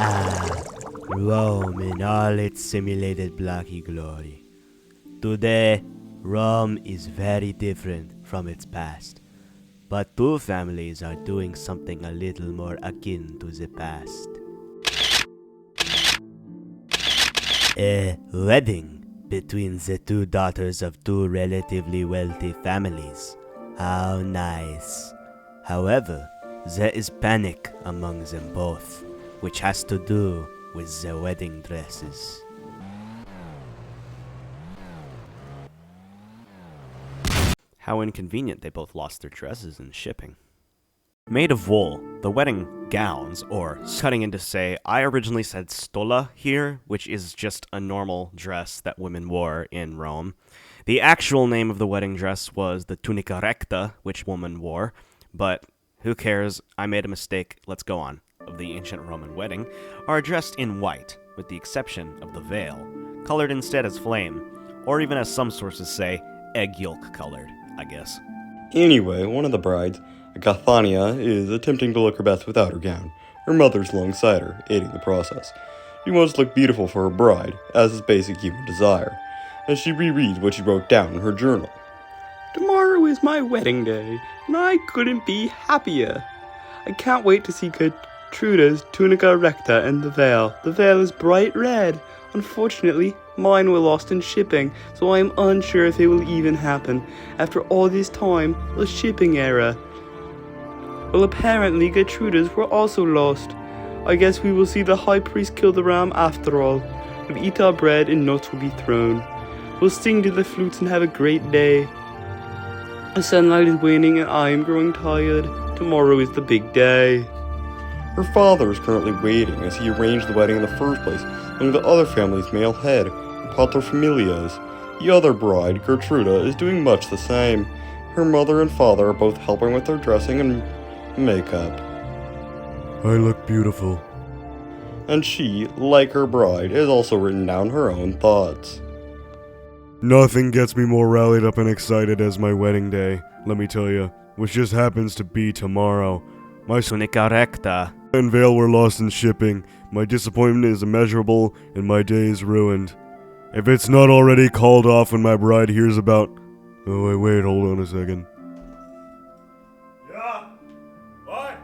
Ah, Rome in all its simulated blocky glory. Today, Rome is very different from its past, but two families are doing something a little more akin to the past. A wedding between the two daughters of two relatively wealthy families. How nice. However, there is panic among them both, which has to do with the wedding dresses. How inconvenient they both lost their dresses in shipping. Made of wool, the wedding gowns, or cutting into say, I originally said stola here, which is just a normal dress that women wore in Rome. The actual name of the wedding dress was the tunica recta, which women wore, but who cares, I made a mistake, let's go on. Of the ancient Roman wedding, are dressed in white, with the exception of the veil, colored instead as flame, or even as some sources say, egg yolk colored, I guess. Anyway, one of the brides, Agathania, is attempting to look her best without her gown. Her mother's alongside her, aiding the process. She wants to look beautiful for her bride, as is basic human desire, as she rereads what she wrote down in her journal. Tomorrow is my wedding day, and I couldn't be happier. I can't wait to see Gertruda's tunica recta and the veil. The veil is bright red. Unfortunately, mine were lost in shipping, so I am unsure if it will even happen. After all this time, the shipping error. Well, apparently Gertruda's were also lost. I guess we will see the high priest kill the ram after all. We'll eat our bread and nuts will be thrown. We'll sing to the flutes and have a great day. The sunlight is waning and I am growing tired. Tomorrow is the big day. Her father is currently waiting as he arranged the wedding in the first place among the other family's male head, and paterfamilias. The other bride, Gertruda, is doing much the same. Her mother and father are both helping with their dressing and makeup. I look beautiful. And she, like her bride, has also written down her own thoughts. Nothing gets me more rallied up and excited as my wedding day, let me tell you, which just happens to be tomorrow. My Tunica recta. and veil were lost in shipping. My disappointment is immeasurable, and my day is ruined. If it's not already called off when my bride hears about... Oh, wait, hold on a second. Yeah? What?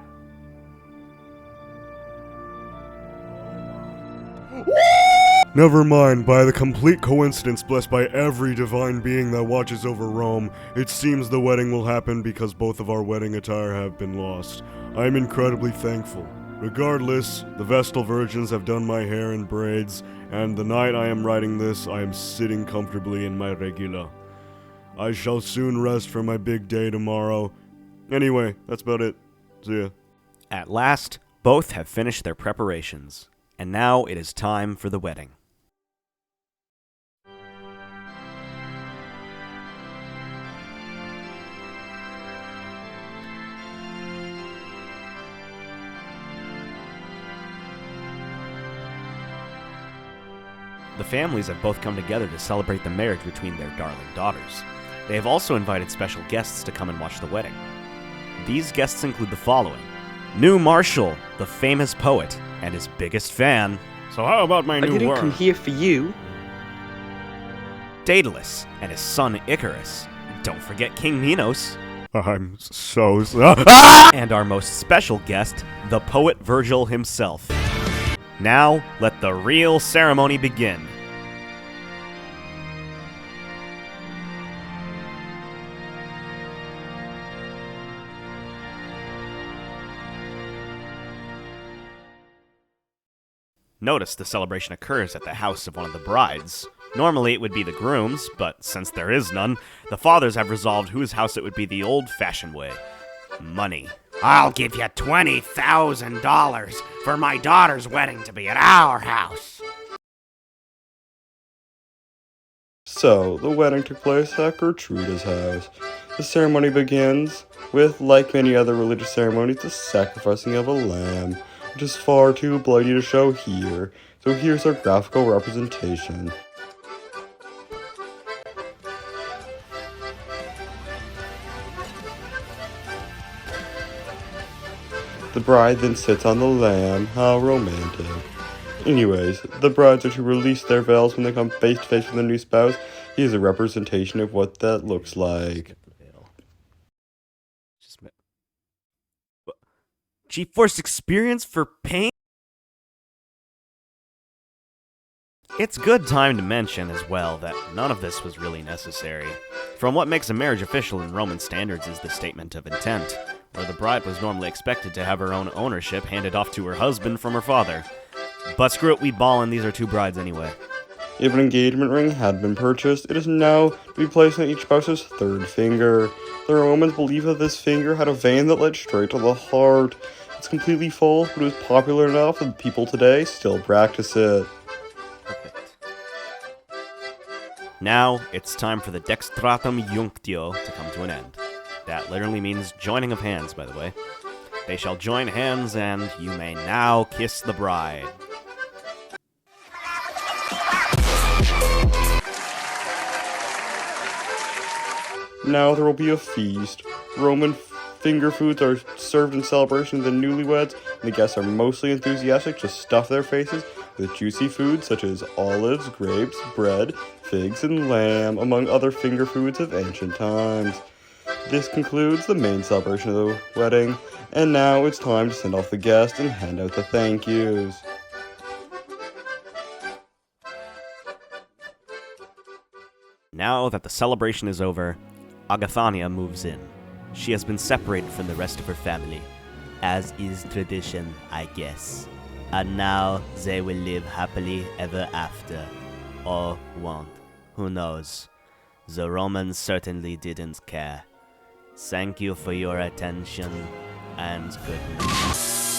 Never mind, by the complete coincidence blessed by every divine being that watches over Rome, it seems the wedding will happen because both of our wedding attire have been lost. I am incredibly thankful. Regardless, the Vestal Virgins have done my hair in braids, and the night I am writing this, I am sitting comfortably in my regula. I shall soon rest for my big day tomorrow. Anyway, that's about it. See ya. At last, both have finished their preparations, and now it is time for the wedding. The families have both come together to celebrate the marriage between their darling daughters. They have also invited special guests to come and watch the wedding. These guests include the following: New Marshall, the famous poet, and his biggest fan. So how about my I new didn't worm? come here for you. Daedalus and his son Icarus. Don't forget King Minos. I'm so... And our most special guest, the poet Virgil himself. Now, let the real ceremony begin. Notice the celebration occurs at the house of one of the brides. Normally it would be the groom's, but since there is none, the fathers have resolved whose house it would be the old-fashioned way. Money. I'll give you $20,000 for my daughter's wedding to be at our house. So, the wedding took place at Gertruda's house. The ceremony begins with, like many other religious ceremonies, the sacrificing of a lamb, which is far too bloody to show here, so here's our graphical representation. The bride then sits on the lamb. How romantic. Anyways, the brides are to release their veils when they come face to face with their new spouse. He is a representation of what that looks like. GeForce Experience for pain? It's good time to mention as well that none of this was really necessary. From what makes a marriage official in Roman standards is the statement of intent, where the bride was normally expected to have her own ownership handed off to her husband from her father. But screw it, we ballin', these are two brides anyway. If an engagement ring had been purchased, it is now to be placed on each spouse's third finger. The Romans believed that this finger had a vein that led straight to the heart. It's completely false, but it was popular enough that people today still practice it. Perfect. Now, it's time for the Dextratum Junctio to come to an end. That literally means joining of hands, by the way. They shall join hands, and you may now kiss the bride. Now there will be a feast. Roman finger foods are served in celebration of the newlyweds, and the guests are mostly enthusiastic to stuff their faces with juicy foods such as olives, grapes, bread, figs, and lamb, among other finger foods of ancient times. This concludes the main celebration of the wedding, and now it's time to send off the guests and hand out the thank yous. Now that the celebration is over, Agathania moves in. She has been separated from the rest of her family, as is tradition, I guess. And now they will live happily ever after. Or won't. Who knows? The Romans certainly didn't care. Thank you for your attention, and good night.